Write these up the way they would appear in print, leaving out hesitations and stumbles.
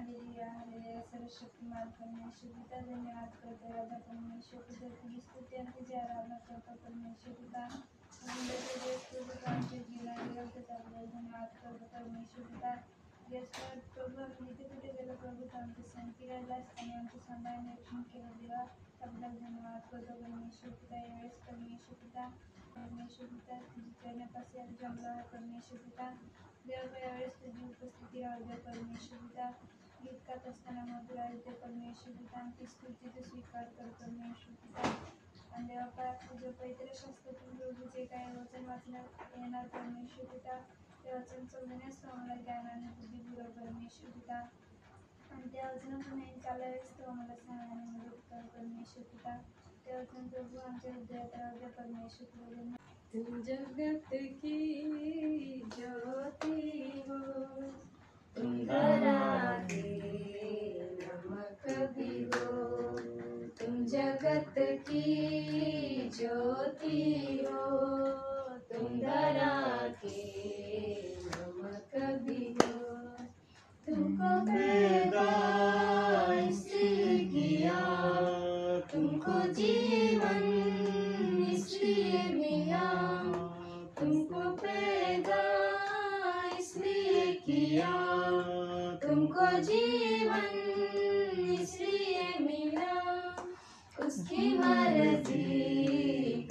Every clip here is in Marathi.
हालेलुया हालेलुया सर्वशक्तिमान परमेश्वर पिता धन्यवाद करते राजा परमेश्वर पिता तुझी स्तुती आणि तुझी आराधना करतो परमेश्वर पिता आमच्या जीवनात आपल्याला धन्यवाद करतो परमेश्वर पिता प्रभू आम्ही जिथे कुठे गेलो प्रभू तर आमची संगती राहिलास आणि आमचं सांभाळ निरीक्षण केलं देवा आपल्याला धन्यवाद करतो परमेश्वर पिता यावेळेस परमेश्वर पिता तुझी चरणापासून जमला आहे परमेश्वर पिता देवा यावेळेस तुझी उपस्थिती राहू द्या परमेश्वर पिता गीत गात असताना मधुर आहे ते परमेश्वर पिता आमची स्तुतीचा स्वीकार कर परमेश्वर पिता आणि देवा तुझं पवित्र शास्त्रातून प्रभू जे काय वचन वाचण्यात येणार परमेश्वर पिता ते वचन समजण्यास आम्हाला ज्ञान आणि बुद्धी पुरव परमेश्वर पिता आणि त्या वचनातून चालावेस तो आम्हाला सहाय्याने मदत कर परमेश्वर पिता ते वचन प्रभू आमच्या हृदयात राहू द्या परमेश्वर पिता तुम जगत की ज्योति हो तुम धरा के नमक भी हो तुम जगत की ज्योति हो तुम धरा के नमक भी हो तुमको पैदा इसलिए किया तुमको जीवन इसलिए मिला तुमको पैदा इसलिए किया तुमको जीवन इसलिए मिला उसकी मर्जी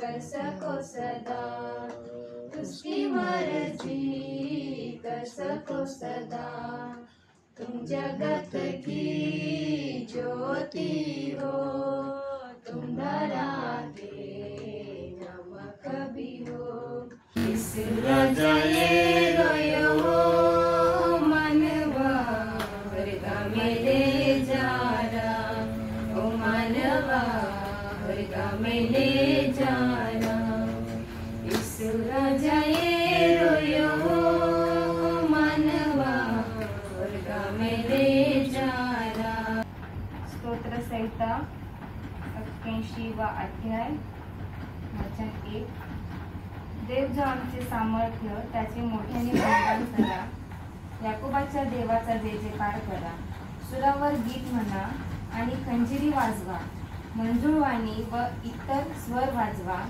कर सको सदा उसकी मर्जी कर सको सदा तुम जगत की ज्योति हो तुम धरा के नमक भी हो इस रजाए रोयो मनवा हृदय में ले जा रहा ओ मनवा हृदय में ले जा रहा इस रजाए रोयो मनवा हृदय में ले जा रहा स्तोत्र संहिता 81वा अध्याय वचन 1 देव जो आमचे सामर्थ्य त्याचे मोठ्याने बंधन करा याकोबाच्या देवाचा जय जयकार करा सुरावर गीत म्हणा आणि खंजिरी वाजवा मंजुळवाणी व इतर स्वर वाजवा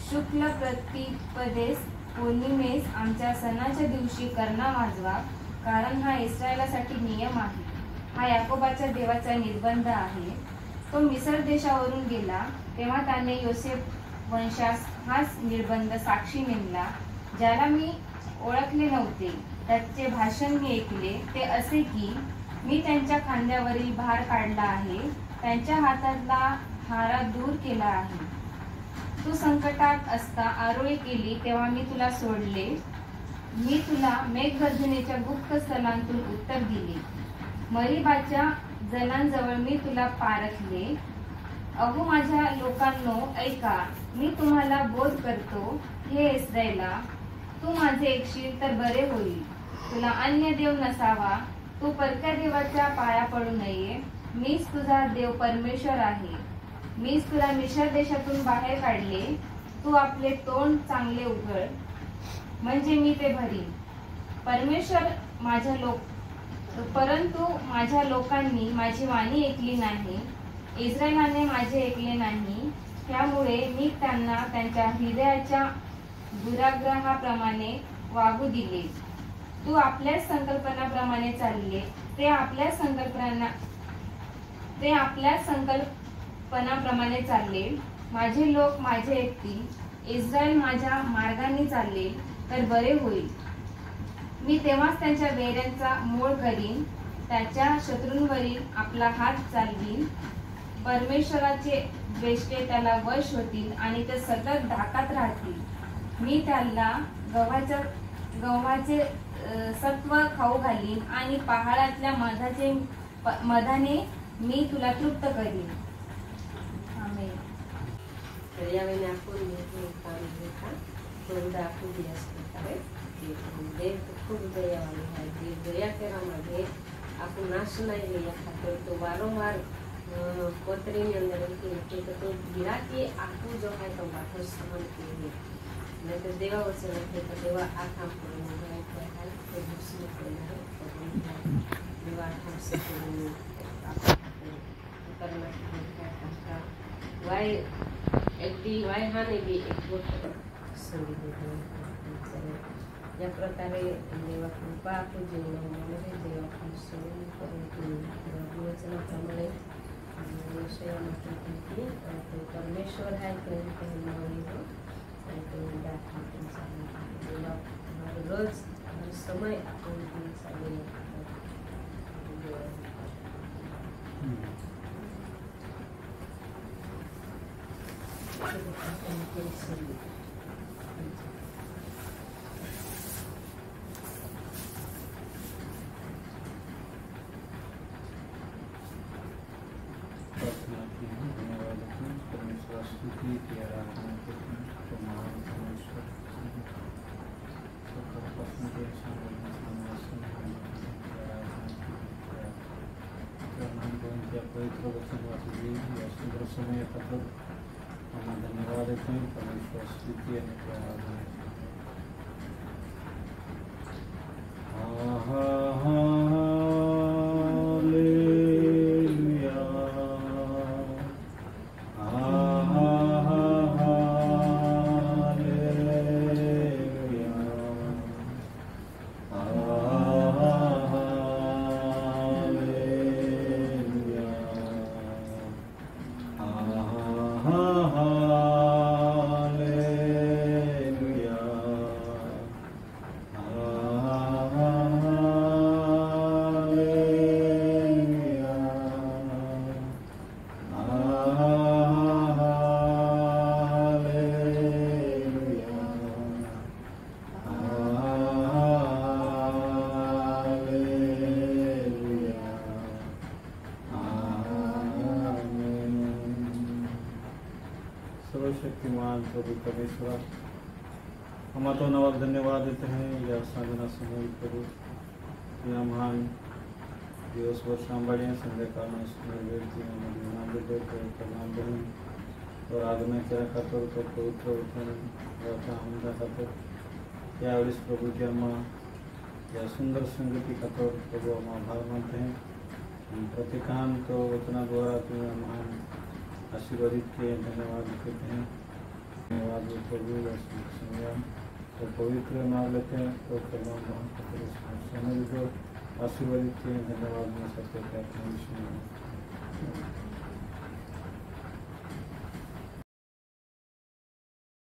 शुक्ल प्रतिपदेस पौर्णिमेस आमच्या सणाच्या दिवशी कर्णा वाजवा कारण हा इस्रायलासाठी नियम आहे हा याकोबाच्या देवाचा निर्बंध आहे तो मिसर देशावरून गेला तेव्हा त्याने योसेफ वंशास हाच निर्बंध साक्षी नेमला ज्याला मी ओळखले नव्हते त्याचे भाषण मी ऐकले ते असे की मी त्यांच्या खांद्यावरील भार काढला आहे त्यांच्या हातातला हारा दूर केला आहे तू संकटात असता आरोळी केली तेव्हा मी तुला सोडले मी तुला मेघगर्जनेच्या गुप्त स्थलांतून उत्तर दिले मरीबाच्या जनांजवळ मी तुला पारखले अहो माझ्या लोकांनो ऐका मी तुम्हाला बोध करतो हे इस्रायला तू माझे ऐकशील तर बरे होईल तुला अन्य देव नसावा तू परक्या देवाच्या पाया पडू नये मीच तुझा देव परमेश्वर आहे मीच तुला मिश्र देशातून बाहेर काढले तू आपले तोंड चांगले उघड म्हणजे मी ते भरीन परंतु माझ्या लोकांनी माझी वाणी ऐकली नाही इस्रायलाने माझे ऐकले नाही त्यामुळे मी त्यांना त्यांच्या हृदयाच्या दुराग्रहाप्रमाणे वागू दिले तू आपल्याच संकल्पनाप्रमाणे चालले ते आपल्याच संकल्पनाप्रमाणे चालले माझे लोक माझे ऐकतील इस्रायल माझ्या मार्गाने चालले तर बरे होईल मी तेव्हाच त्यांच्या वैऱ्यांचा मोड करीन त्याच्या शत्रूंवरील आपला हात चालवीन परमेश्वराचे द्वेष्टे त्याला वश होतील आणि ते सतत धाकात राहतील मी त्याला गव्हाचे सत्व खाऊ घालीन आणि पहाडातल्या मधाने मी तुला तृप्त करीन आमेन तर यावेळी आपण काम घेता दोनदा आपण दिवस करता देव खूप दयावान आहे देव दया करामध्ये आपण नाश नाही लिया खातर तो वारंवार पत्रेની અંદર કે તો गिराकी આખું જો હોય તો વાતો સહન કરીએ ને તો દેવા વચન કે દેવા આ કામ કરવું હોય તો હાલ તો મુશ્કેલ પડે विवाह हमसे करना वाई अगदी वायहाने बी एक गोष्ट संधी या प्रकारे देवा कृपा आपल्या जीवनामध्ये देवा कृष्ण वचनाप्रमाणे तो परमेश्वर है कहीं कहीं मौनी हो तो हमारे रोज हर समय अपन सारे स्तुति की आराधना करते हैं तो महान परमेश्वर पवित्र वचन वाचली या सुंदर समय खातर हम धन्यवाद देते हैं परमेश्वर स्तुति आणि आराधना सर्वशक्तिमान प्रभु परमेश्वर हम तो नवाब धन्यवाद देते हैं या साधना समय प्रभु या महान दिवस व सांभाळणे संध्याकाळ प्रणाम करून और आराधना केला खातर तो पवित्र वचन आनंदा खातर यावेळेस प्रभु की अम्मा या सुंदर संगति खातर प्रभु हम आभार मानते हैं प्रत्येकान तो वचनाद्वारा तुम्हें महान आशीर्वादित के धन्यवाद देते हैं धन्यवाद प्रभु तो पवित्र नाम लेते हैं तो समय को आशीर्वादित के धन्यवाद में सबसे कहते हैं।